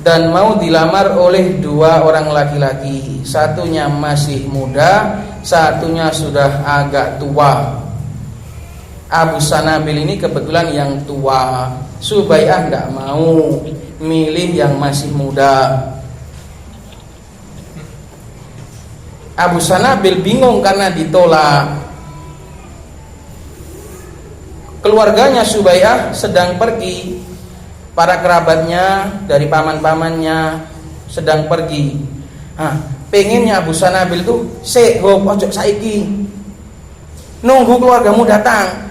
dan mau dilamar oleh 2 orang laki-laki. Satunya masih muda, satunya sudah agak tua. Abu Sanabil ini kebetulan yang tua. Subai'ah enggak mau, milih yang masih muda. Abu Sanabil bingung karena ditolak. Keluarganya Subai'ah sedang pergi, para kerabatnya dari paman-pamannya sedang pergi. Pengennya Abu Sanabil itu ojo saiki, nunggu keluargamu datang,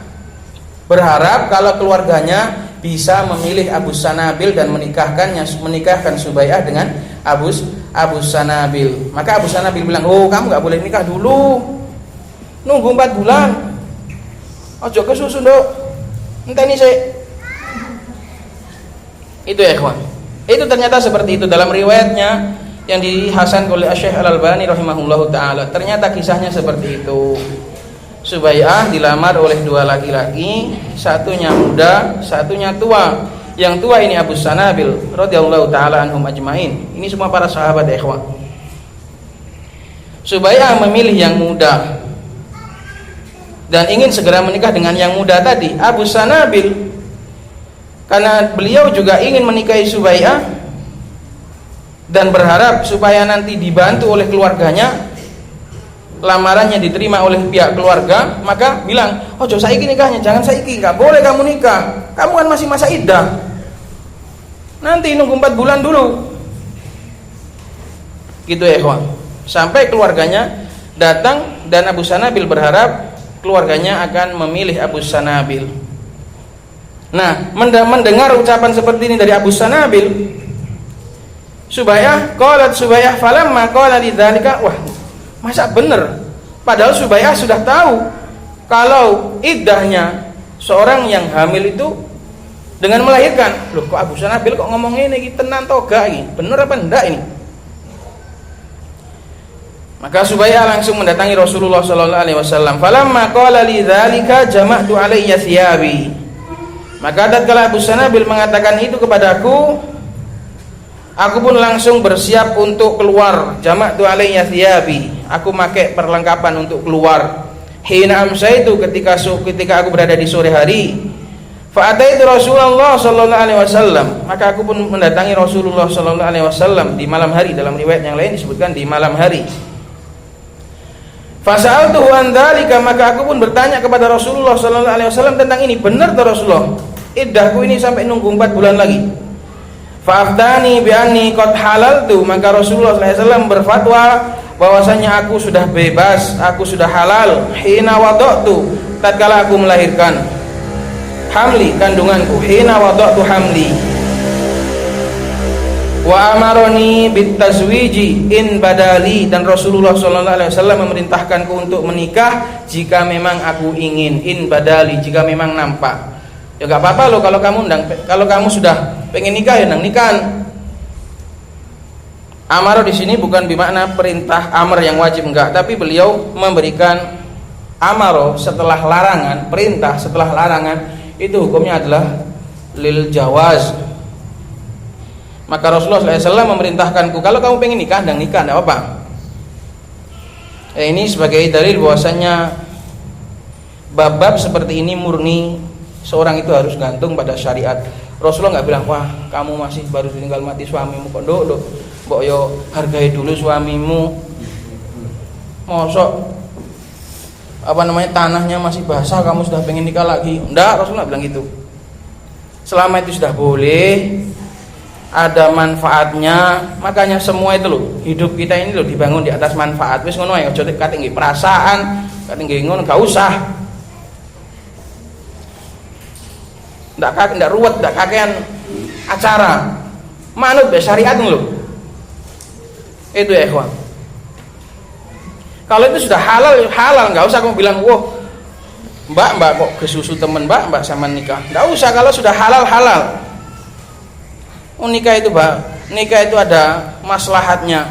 berharap kalau keluarganya bisa memilih Abu Sanabil dan menikahkan Subai'ah dengan Abu Sanabil. Maka Abu Sanabil bilang, kamu gak boleh nikah dulu, nunggu 4 bulan, ojo kesusu nduk, enteni sik. Itu ya ikhwan, itu ternyata seperti itu dalam riwayatnya yang dihasan oleh Syekh Al-Albani rahimahullahu taala. Ternyata kisahnya seperti itu. Subai'ah dilamar oleh 2 laki-laki, satunya muda, satunya tua. Yang tua ini Abu Sanabil radhiyallahu taala anhum ajmain. Ini semua para sahabat ya ikhwan. Subai'ah memilih yang muda dan ingin segera menikah dengan yang muda tadi. Abu Sanabil karena beliau juga ingin menikahi Subai'ah dan berharap supaya nanti dibantu oleh keluarganya, lamarannya diterima oleh pihak keluarga, maka bilang, "Ojo saiki nikahnya, jangan saiki, nggak boleh kamu nikah. Kamu kan masih masa iddah. Nanti nunggu 4 bulan dulu." Gitu ya, ikhwan. Sampai keluarganya datang dan Abu Sanabil berharap keluarganya akan memilih Abu Sanabil. Nah, mendengar ucapan seperti ini dari Abu Sanabil, Subai'ah, qalat Subai'ah falamma qala lidzalika, wah, masa bener? Padahal Subai'ah sudah tahu kalau iddahnya seorang yang hamil itu dengan melahirkan. Loh, kok Abu Sanabil kok ngomong ini tenan toga ini? Bener apa enggak ini? Maka Subai'ah langsung mendatangi Rasulullah sallallahu alaihi wasallam. Falamma qala li dzalika jama'tu alayya thiyabi. Maka tatkala Abu Sanabil mengatakan itu kepadaku, aku pun langsung bersiap untuk keluar. Jama'tu alayya thiyabi. Aku pakai perlengkapan untuk keluar. Hina amsaitu ketika aku berada di sore hari. Fa ataitu Rasulullah sallallahu alaihi wasallam. Maka aku pun mendatangi Rasulullah sallallahu alaihi wasallam di malam hari. Dalam riwayat yang lain disebutkan di malam hari. Fasa'altuhu an dzalika, maka aku pun bertanya kepada Rasulullah sallallahu alaihi wasallam tentang ini. Benar tuh Rasulullah, iddahku ini sampai nunggu 4 bulan lagi. Fa'aftani bi anni qad halaltu, maka Rasulullah sallallahu alaihi wasallam berfatwa bahwasanya aku sudah bebas, aku sudah halal. Hina wada'tu, tatkala aku melahirkan. Hamli, kandunganku. Hina wada'tu hamli. Wa amaroni bitazwiji in badali, dan Rasulullah sallallahu alaihi wasallam memerintahkanku untuk menikah jika memang aku ingin, in badali, jika memang nampak. Ya enggak apa-apa loh kalau kamu sudah pengen nikah ya nikahan. Amar di sini bukan bermakna perintah amar yang wajib, enggak, tapi beliau memberikan amaro setelah larangan, perintah setelah larangan, itu hukumnya adalah lil jawaz. Maka Rasulullah SAW memerintahkanku, kalau kamu pengen nikah, dan nikah, tidak apa-apa. Ini sebagai dalil bahwasanya bab-bab seperti ini murni seorang itu harus gantung pada syariat. Rasulullah nggak bilang, wah kamu masih baru ditinggal mati suamimu, kok nduk, mbok yo hargai dulu suamimu. Mosok tanahnya masih basah kamu sudah pengen nikah lagi? Enggak, Rasulullah bilang gitu. Selama itu sudah boleh, ada manfaatnya, makanya semua itu loh, hidup kita ini loh dibangun di atas manfaat. Wis ngono ae, aja kate nggih perasaan, kate nggih ngono, gak usah. Ndak ruwet, ndak kakean acara. Manut be syariat lho. Itu ya, ikhwan. Kalau itu sudah halal, enggak usah kamu bilang, "Wah, Mbak kok kesusu temen Mbak sama nikah." Enggak usah, kalau sudah halal. Nikah itu ada maslahatnya,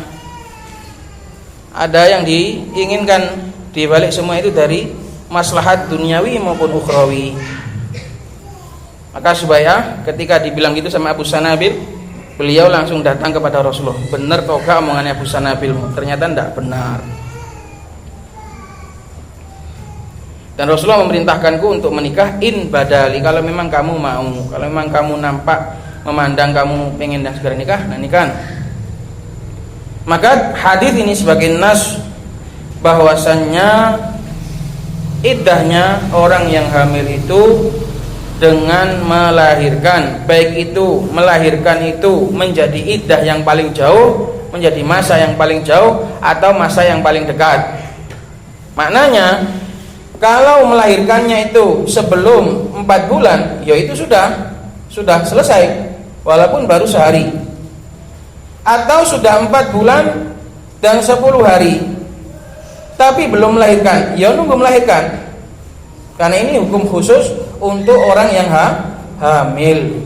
ada yang diinginkan di balik semua itu dari maslahat duniawi maupun ukhrawi. Maka Subai'ah ketika dibilang gitu sama Abu Sanabil, beliau langsung datang kepada Rasulullah. Benar kau gak omongannya Abu Sanabil? Ternyata tidak benar. Dan Rasulullah memerintahkanku untuk menikah in badali, kalau memang kamu mau, kalau memang kamu nampak memandang kamu pengen dan segera nikah, nah nikah. Maka hadis ini sebagai nas bahwasannya iddahnya orang yang hamil itu dengan melahirkan, baik itu melahirkan itu menjadi iddah yang paling jauh, menjadi masa yang paling jauh, atau masa yang paling dekat. Maknanya kalau melahirkannya itu sebelum 4 bulan, ya itu sudah selesai, walaupun baru sehari. Atau sudah 4 bulan dan 10 hari tapi belum melahirkan, ya nunggu melahirkan. Karena ini hukum khusus untuk orang yang hamil.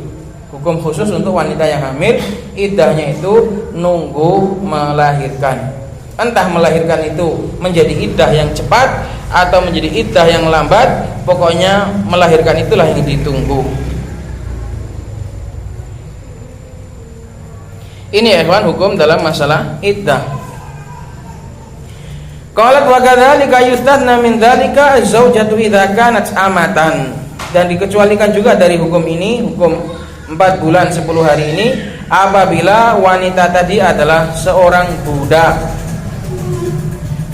Hukum khusus untuk wanita yang hamil, iddahnya itu nunggu melahirkan. Entah melahirkan itu menjadi iddah yang cepat atau menjadi iddah yang lambat, pokoknya melahirkan itulah yang ditunggu. Ini ya ikhwan, hukum dalam masalah iddah. Qalat wa kadzalika yustatna min dzalika az-zaujatu idza kanat amatan. Dan dikecualikan juga dari hukum ini, hukum 4 bulan 10 hari ini, apabila wanita tadi adalah seorang budak.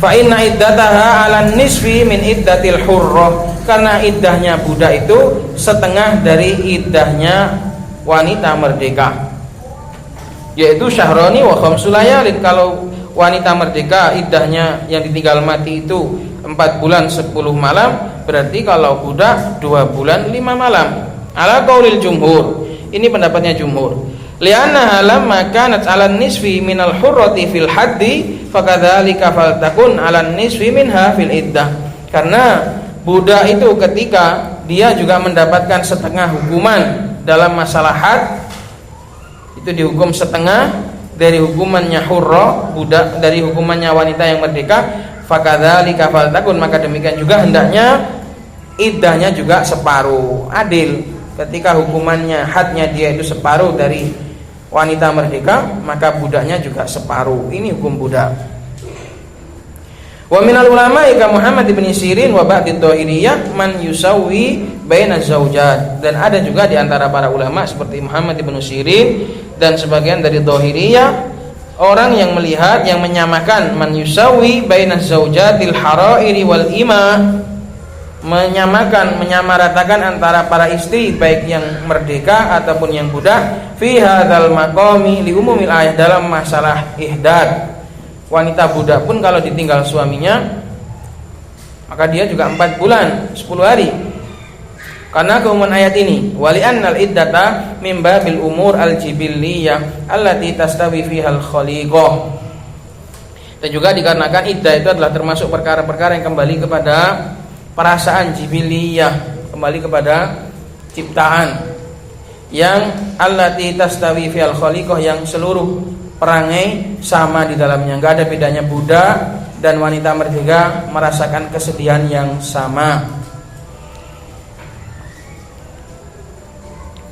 Fa inna iddataha 'ala nisfi min iddatil hurrah. Karena iddahnya budak itu setengah dari iddahnya wanita merdeka, yaitu syahrani wa khamsu layalin. Kalau wanita merdeka iddahnya yang ditinggal mati itu 4 bulan 10 malam, berarti kalau budak 2 bulan 5 malam. Ala qaulil jumhur, ini pendapatnya jumhur. Li'annaha lamma kanat 'ala nisfi minal hurrati fil haddi fakadzalika faltakun 'ala nisfi minha fil iddah. Karena budak itu ketika dia juga mendapatkan setengah hukuman dalam masalah had, itu dihukum setengah dari hukumannya hurrah, budak, dari hukumannya wanita yang merdeka. Fakadzalika faltakun, maka demikian juga hendaknya iddahnya juga separuh, adil. Ketika hukumannya hadnya dia itu separuh dari wanita merdeka, maka budaknya juga separuh. Ini hukum budak. Wa minal ulama ka Muhammad ibn Sirin wa ba'd ad-dhahiriyah man yusawwi baina zaujat. Dan ada juga di antara para ulama seperti Muhammad ibn Sirin dan sebagian dari dhahiriyah, orang yang melihat, yang menyamakan man yusawwi baina zaujatil harairi wal ima, menyamakan, menyamaratakan antara para istri baik yang merdeka ataupun yang budak, fi hadzal maqami li umumil ayat, dalam masalah ihdad. Wanita budak pun kalau ditinggal suaminya, maka dia juga 4 bulan 10 hari. Karena keumuman ayat ini, wali annal iddata min babil umur al-jibilliyah allati tastawi fihal khaliqah. Dan juga dikarenakan iddah itu adalah termasuk perkara-perkara yang kembali kepada perasaan jibiliyah, kembali kepada ciptaan, yang allati tastawi fihal khaliqah, yang seluruh perangai sama di dalamnya, enggak ada bedanya. Budak dan wanita merdeka merasakan kesedihan yang sama.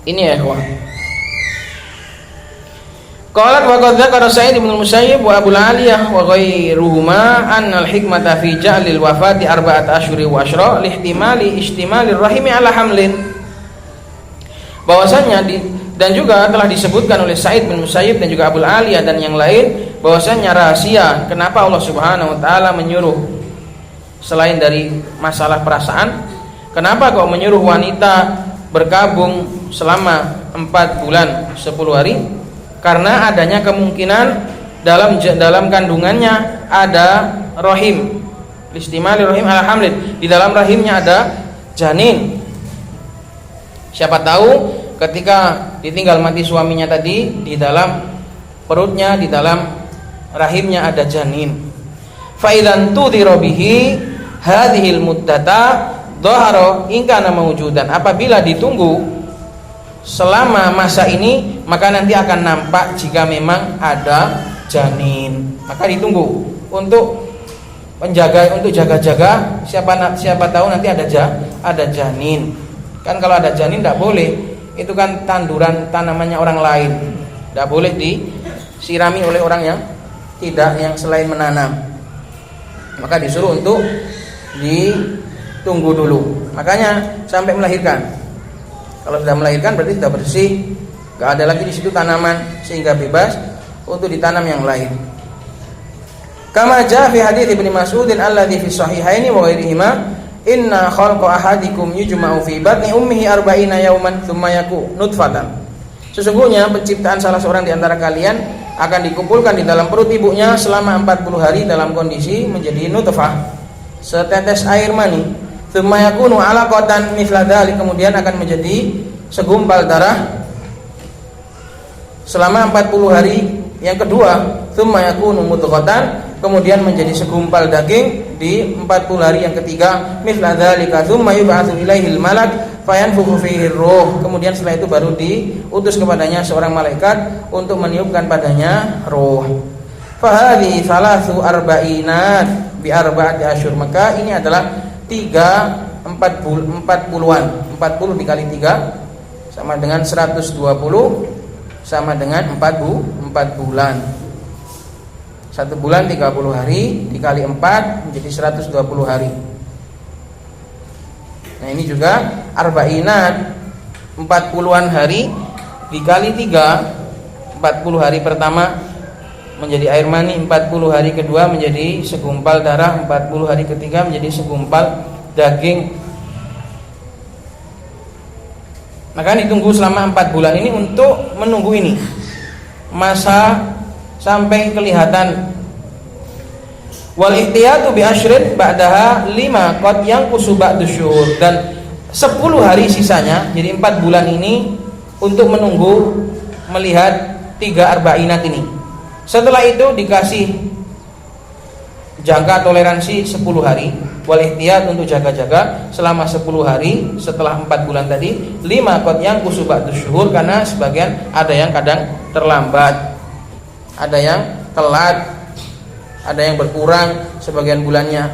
Ini ya ikhwan. Qalat wa qad dzakara Sa'id bin Musayyib wa Abu Aliyah wa ghairuhuma annal hikmata fi ja'lil wafati 4 asyhuri wa asyra lihtimali ihtimalir rahimi ala hamlin. Bahwasanya dan juga telah disebutkan oleh Sa'id bin Musayyib dan juga Abu Aliyah dan yang lain, bahwasanya rahasia kenapa Allah Subhanahu wa taala menyuruh selain dari masalah perasaan, kenapa kok menyuruh wanita berkabung selama 4 bulan 10 hari? Karena adanya kemungkinan dalam kandungannya ada rahim, listimali rahim ala hamlin, di dalam rahimnya ada janin. Siapa tahu ketika ditinggal mati suaminya tadi, di dalam perutnya, di dalam rahimnya ada janin. Fa idzan tudhira bihi hadhil muddata dhahara in kana mawjudan. Apabila ditunggu selama masa ini, maka nanti akan nampak jika memang ada janin. Maka ditunggu untuk menjaga, untuk jaga-jaga, siapa tahu nanti ada janin. Kan kalau ada janin tidak boleh, itu kan tanduran tanamannya orang lain, tidak boleh disirami oleh orang yang tidak, yang selain menanam. Maka disuruh untuk ditunggu dulu. Makanya sampai melahirkan. Kalau sudah melahirkan berarti sudah bersih, nggak ada lagi di situ tanaman, sehingga bebas untuk ditanam yang lain. Kama jaa fi hadits Ibnu Mas'ud alladzi fi sahihaini wa ghairihima, inna khalqa ahadikum yujma'u fi batni ummihi 40 yawman tsumma yaku nutfatan. Sesungguhnya penciptaan salah seorang di antara kalian akan dikumpulkan di dalam perut ibunya selama 40 hari dalam kondisi menjadi nutfah, setetes air mani. Tsumma yakunu 'alaqatan mithla dzalik, kemudian akan menjadi segumpal darah selama 40 hari. Yang kedua, tsumma yakunu mudghatan, kemudian menjadi segumpal daging di 40 hari yang ketiga. Mithla dzalika tsumma yub'atsu ilaihil malak fayanfukhu fihi ruh, kemudian setelah itu baru diutus kepadanya seorang malaikat untuk meniupkan padanya ruh. Fa hadhihi thalathu arba'inat bi arba'ati asyhur, maka ini adalah 40-an, 40 dikali 3 sama dengan 120, sama dengan 4 bulan. 1 bulan 30 hari dikali 4 menjadi 120 hari. Nah ini juga arba'inat, 40-an hari dikali 3, 40 hari pertama menjadi air mani, 40 hari kedua menjadi segumpal darah, 40 hari ketiga menjadi segumpal daging. Maka ditunggu selama 4 bulan ini untuk menunggu ini masa sampai kelihatan. Wal ihtiyatu bi asyrin ba'daha 5 qad yanqusu ba'du syuhur, dan 10 hari sisanya, jadi 4 bulan ini untuk menunggu melihat 3 arba'inat ini. Setelah itu dikasih jangka toleransi 10 hari. Wal ihtiyat untuk jaga-jaga selama 10 hari setelah 4 bulan tadi. 5 qad yanqusu ba'du syuhur, karena sebagian ada yang kadang terlambat, ada yang telat, ada yang berkurang sebagian bulannya.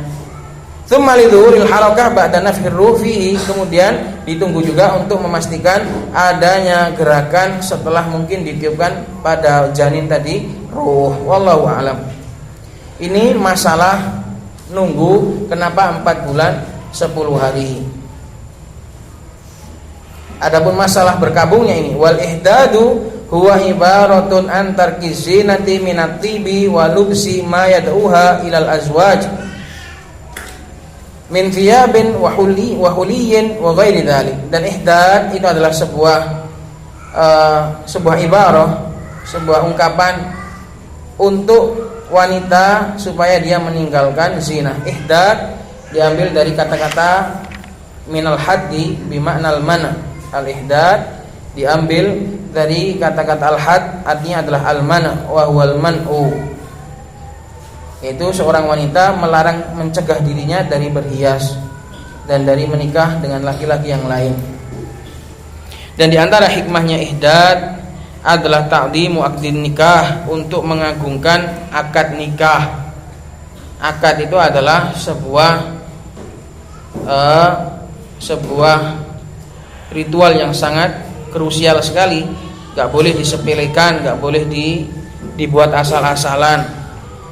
Tsumma lidzuhuril harakah ba'da nafkhir ruh fihi, kemudian ditunggu juga untuk memastikan adanya gerakan setelah mungkin ditiupkan pada janin tadi ruh. Wallahu a'lam. Ini masalah nunggu kenapa 4 bulan 10 hari. Adapun masalah berkabungnya ini, wal ihdadu huwa ibaratun an tarkiz zinati minat tibi wa lubsi ma yad'uha ilal azwaj min thiyabin wa huliyin wa ghairi dzalik. Dan ihdad itu adalah sebuah ibarah, sebuah ungkapan untuk wanita supaya dia meninggalkan zina. Ihdad diambil dari kata-kata minal haddi bimaknal mana. Al ihdad diambil dari kata-kata al-had, artinya adalah al-mana wa huwal man'u, yaitu seorang wanita melarang, mencegah dirinya dari berhias dan dari menikah dengan laki-laki yang lain. Dan di antara hikmahnya ihdad adalah ta'dhimu aqdin nikah, untuk mengagungkan akad nikah. Akad itu adalah sebuah ritual yang sangat krusial sekali, gak boleh disepelekan, gak boleh dibuat asal-asalan.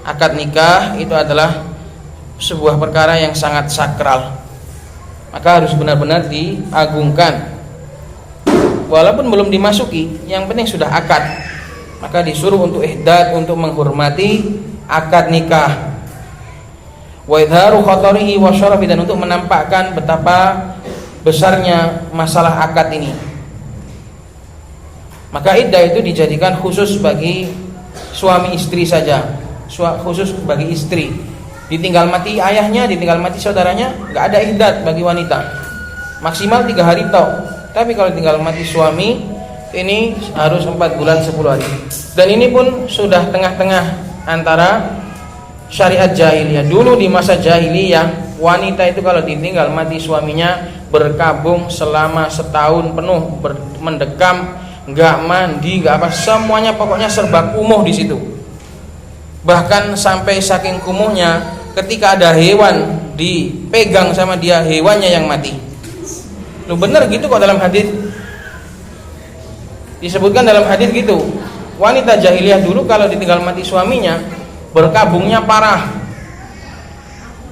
Akad nikah itu adalah sebuah perkara yang sangat sakral, maka harus benar-benar diagungkan. Walaupun belum dimasuki, yang penting sudah akad, maka disuruh untuk ihdad, untuk menghormati akad nikah. Wa idharu khatarihi wa syarafi, dan untuk menampakkan betapa besarnya masalah akad ini. Maka iddah itu dijadikan khusus bagi suami istri saja, khusus bagi istri. Ditinggal mati ayahnya, ditinggal mati saudaranya, nggak ada iddah bagi wanita, maksimal 3 hari tok. Tapi kalau tinggal mati suami, ini harus 4 bulan 10 hari. Dan ini pun sudah tengah-tengah antara syariat jahiliyah. Dulu di masa jahiliyah, wanita itu kalau ditinggal mati suaminya berkabung selama setahun penuh, mendekam, nggak mandi, nggak apa, semuanya pokoknya serba kumuh di situ. Bahkan sampai saking kumuhnya, ketika ada hewan dipegang sama dia, hewannya yang mati. Lu bener gitu kok, dalam hadis disebutkan, dalam hadis gitu. Wanita jahiliyah dulu kalau ditinggal mati suaminya berkabungnya parah.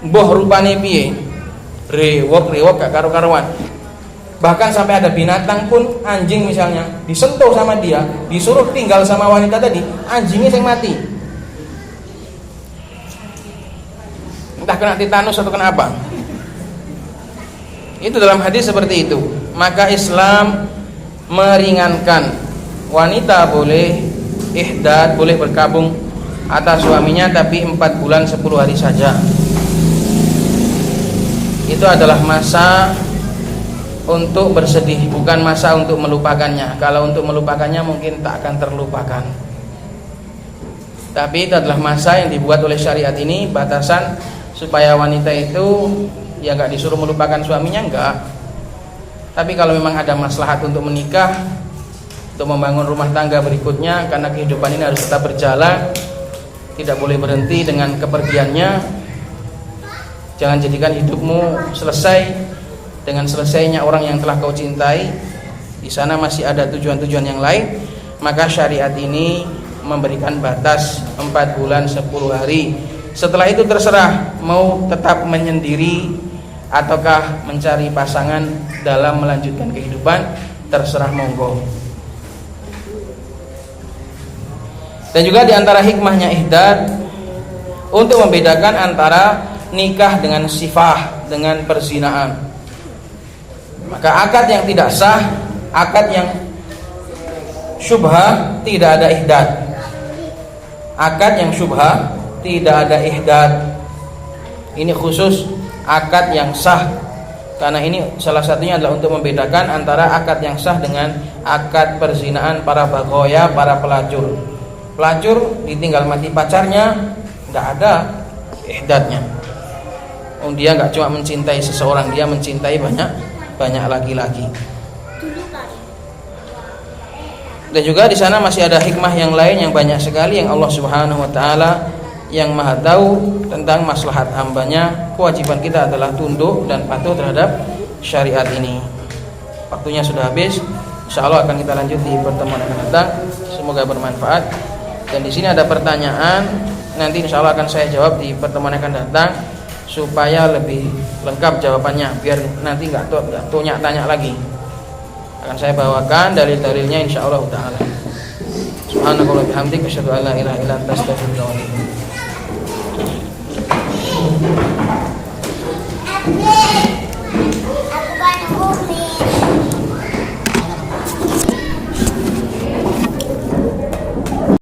Mbah rupane piye? Rewok gak karu-karuan. Bahkan sampai ada binatang pun, anjing misalnya, disentuh sama dia, disuruh tinggal sama wanita tadi, anjingnya yang mati. Entah kena tetanus atau kena apa. Itu dalam hadis seperti itu. Maka Islam meringankan, wanita boleh ihdad, boleh berkabung atas suaminya, tapi 4 bulan 10 hari saja. Itu adalah masa untuk bersedih, bukan masa untuk melupakannya. Kalau untuk melupakannya mungkin tak akan terlupakan. Tapi itu adalah masa yang dibuat oleh syariat ini, batasan supaya wanita itu ya gak disuruh melupakan suaminya, enggak. Tapi kalau memang ada maslahat untuk menikah, untuk membangun rumah tangga berikutnya, karena kehidupan ini harus tetap berjalan, tidak boleh berhenti dengan kepergiannya. Jangan jadikan hidupmu selesai dengan selesainya orang yang telah kau cintai. Di sana masih ada tujuan-tujuan yang lain. Maka syariat ini memberikan batas 4 bulan 10 hari. Setelah itu terserah mau tetap menyendiri ataukah mencari pasangan dalam melanjutkan kehidupan, terserah monggo. Dan juga di antara hikmahnya ihdad untuk membedakan antara nikah dengan sifah, dengan perzinaan. Maka akad yang tidak sah, akad yang syubhah, tidak ada ihdad. Akad yang syubhah tidak ada ihdad. Ini khusus akad yang sah, karena ini salah satunya adalah untuk membedakan antara akad yang sah dengan akad perzinaan para baghoya, para pelacur. Pelacur ditinggal mati pacarnya, nggak ada ihdadnya. Dia nggak cuma mencintai seseorang, dia mencintai banyak laki-laki. Dan juga di sana masih ada hikmah yang lain yang banyak sekali yang Allah Subhanahu wa taala yang Maha tahu tentang maslahat hambanya. Kewajiban kita adalah tunduk dan patuh terhadap syariat ini. Waktunya sudah habis. Insyaallah akan kita lanjut di pertemuan yang akan datang. Semoga bermanfaat. Dan di sini ada pertanyaan, nanti insyaallah akan saya jawab di pertemuan yang akan datang supaya lebih lengkap jawabannya, biar nanti nggak tanya lagi. Akan saya bawakan dalil-dalilnya insyaallah taala. Subhanallahi wa bihamdihi asyhadu an la ilaha illa anta astaghfiruka wa atubu ilaik.